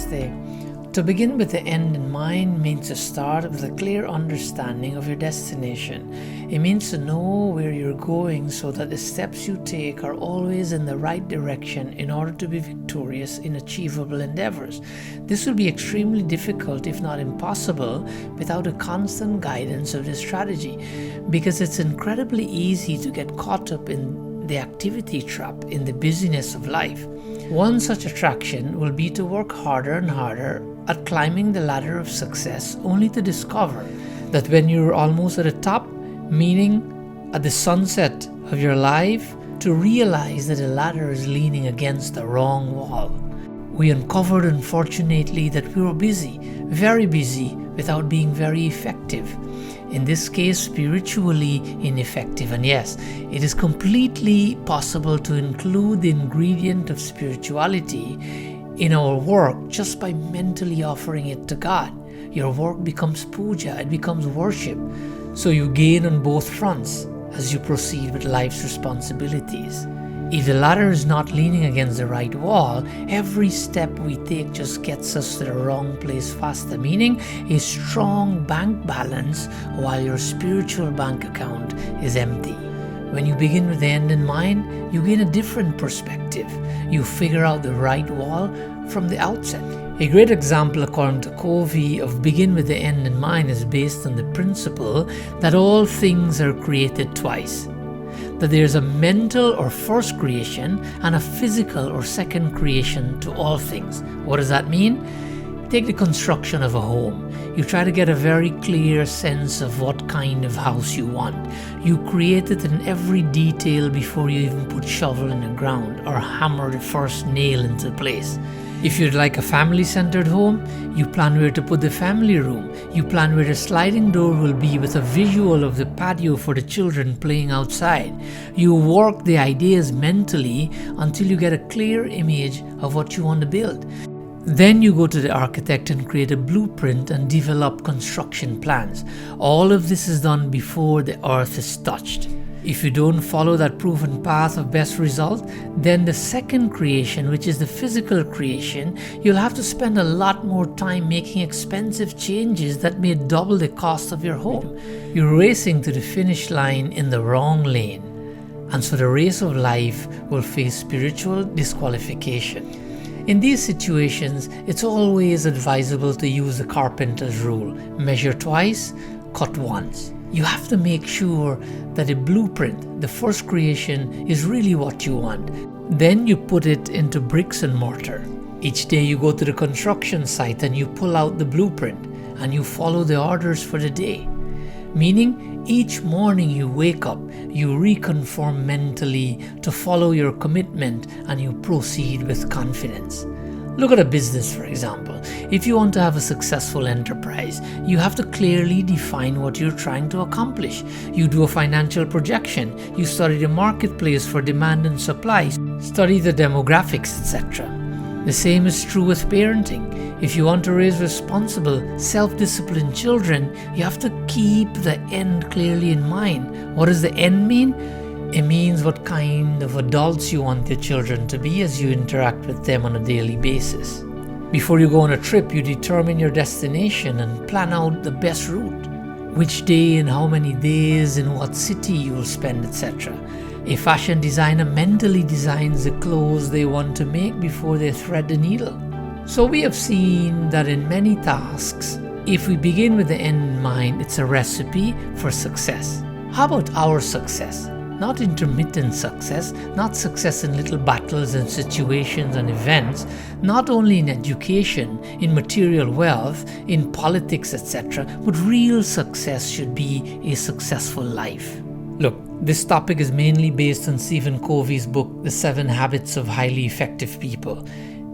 Namaste. To begin with the end in mind means to start with a clear understanding of your destination. It means to know where you're going so that the steps you take are always in the right direction in order to be victorious in achievable endeavors. This will be extremely difficult, if not impossible, without a constant guidance of this strategy, because it's incredibly easy to get caught up in the activity trap in the busyness of life. One such attraction will be to work harder and harder at climbing the ladder of success, only to discover that when you're almost at the top, meaning at the sunset of your life, to realize that the ladder is leaning against the wrong wall. We uncovered, unfortunately, that we were busy, very busy, without being very effective. In this case, spiritually ineffective. And yes, it is completely possible to include the ingredient of spirituality in our work just by mentally offering it to God. Your work becomes puja, it becomes worship. So you gain on both fronts as you proceed with life's responsibilities. If the ladder is not leaning against the right wall, every step we take just gets us to the wrong place faster, meaning a strong bank balance while your spiritual bank account is empty. When you begin with the end in mind, you gain a different perspective. You figure out the right wall from the outset. A great example, according to Covey, of begin with the end in mind is based on the principle that all things are created twice. That there's a mental or first creation and a physical or second creation to all things. What does that mean? Take the construction of a home. You try to get a very clear sense of what kind of house you want. You create it in every detail before you even put shovel in the ground or hammer the first nail into place. If you'd like a family-centered home, you plan where to put the family room. You plan where the sliding door will be with a visual of the patio for the children playing outside. You work the ideas mentally until you get a clear image of what you want to build. Then you go to the architect and create a blueprint and develop construction plans. All of this is done before the earth is touched. If you don't follow that proven path of best result, then the second creation, which is the physical creation, you'll have to spend a lot more time making expensive changes that may double the cost of your home. You're racing to the finish line in the wrong lane. And so the race of life will face spiritual disqualification. In these situations, it's always advisable to use the carpenter's rule. Measure twice, cut once. You have to make sure that the blueprint, the first creation, is really what you want. Then you put it into bricks and mortar. Each day you go to the construction site and you pull out the blueprint and you follow the orders for the day. Meaning, each morning you wake up, you reconfirm mentally to follow your commitment and you proceed with confidence. Look at a business, for example. If you want to have a successful enterprise, you have to clearly define what you're trying to accomplish. You do a financial projection, you study the marketplace for demand and supply, study the demographics, etc. The same is true with parenting. If you want to raise responsible, self-disciplined children, you have to keep the end clearly in mind. What does the end mean? It means what kind of adults you want your children to be as you interact with them on a daily basis. Before you go on a trip, you determine your destination and plan out the best route. Which day and how many days in what city you will spend, etc. A fashion designer mentally designs the clothes they want to make before they thread the needle. So we have seen that in many tasks, if we begin with the end in mind, it's a recipe for success. How about our success? Not intermittent success, not success in little battles and situations and events, not only in education, in material wealth, in politics, etc., but real success should be a successful life. Look, this topic is mainly based on Stephen Covey's book, The 7 Habits of Highly Effective People.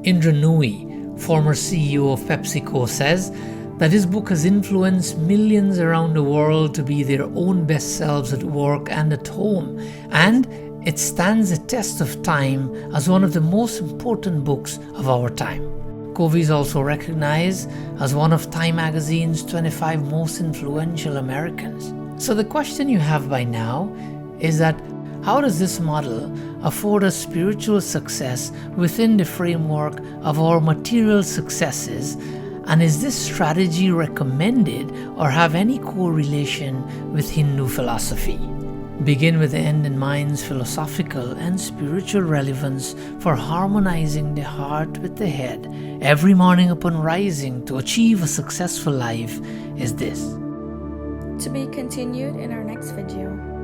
Indra Nooyi, former CEO of PepsiCo, says that his book has influenced millions around the world to be their own best selves at work and at home, and it stands the test of time as one of the most important books of our time. Covey is also recognized as one of Time magazine's 25 most influential Americans. So the question you have by now is that How does this model afford us spiritual success within the framework of our material successes? And is this strategy recommended or have any correlation with Hindu philosophy? Begin with the end in mind's philosophical and spiritual relevance for harmonizing the heart with the head every morning upon rising to achieve a successful life is this. To be continued in our next video.